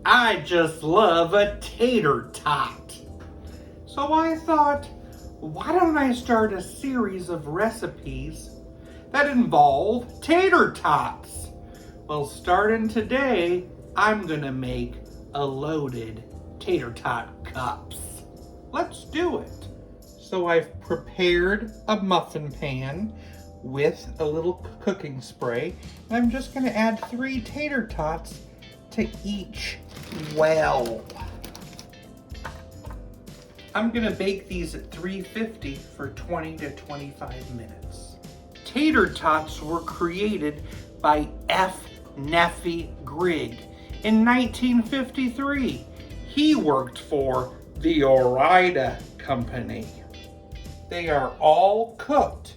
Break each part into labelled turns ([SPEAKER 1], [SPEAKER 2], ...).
[SPEAKER 1] I just love a tater tot. So I thought, why don't I start a series of recipes that involve tater tots? Well, starting today, I'm gonna make a loaded Tater Tot Cups. Let's do it. So I've prepared a muffin pan with a little cooking spray, and I'm just gonna add 3 tater tots to each well. I'm gonna bake these at 350 for 20 to 25 minutes. Tater tots were created by F. Neffy Grigg in 1953. He worked for the Ore-Ida Company. They are all cooked.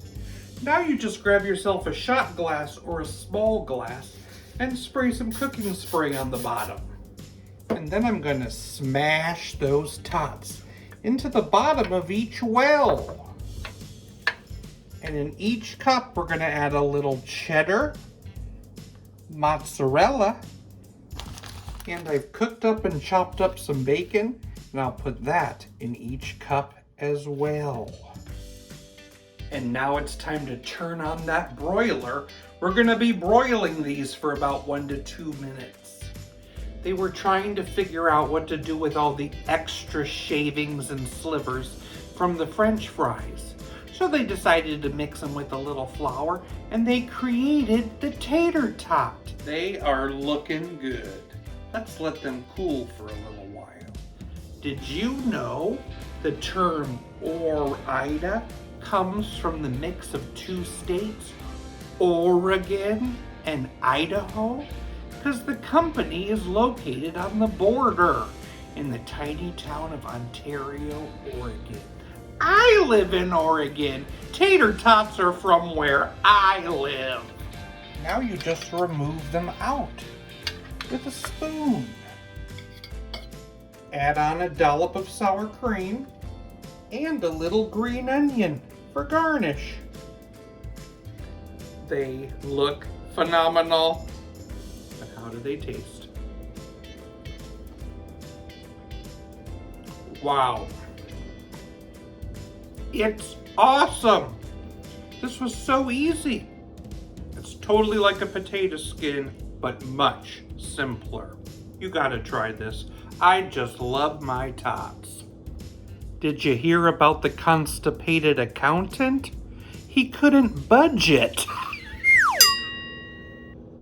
[SPEAKER 1] Now you just grab yourself a shot glass or a small glass and spray some cooking spray on the bottom. And then I'm gonna smash those tots into the bottom of each well. And in each cup, we're gonna add a little cheddar, mozzarella, and I've cooked up and chopped up some bacon, and I'll put that in each cup as well. And now it's time to turn on that broiler. We're gonna be broiling these for about 1 to 2 minutes. They were trying to figure out what to do with all the extra shavings and slivers from the French fries. So they decided to mix them with a little flour, and they created the tater tot. They are looking good. Let's let them cool for a little while. Did you know the term Ore-Ida comes from the mix of 2 states, Oregon and Idaho? Because the company is located on the border in the tiny town of Ontario, Oregon. I live in Oregon. Tater tots are from where I live. Now you just remove them out with a spoon. Add on a dollop of sour cream and a little green onion for garnish. They look phenomenal, but how do they taste? Wow. It's awesome. This was so easy. It's totally like a potato skin, but much simpler. You gotta try this. I just love my tots. Did you hear about the constipated accountant? He couldn't budget.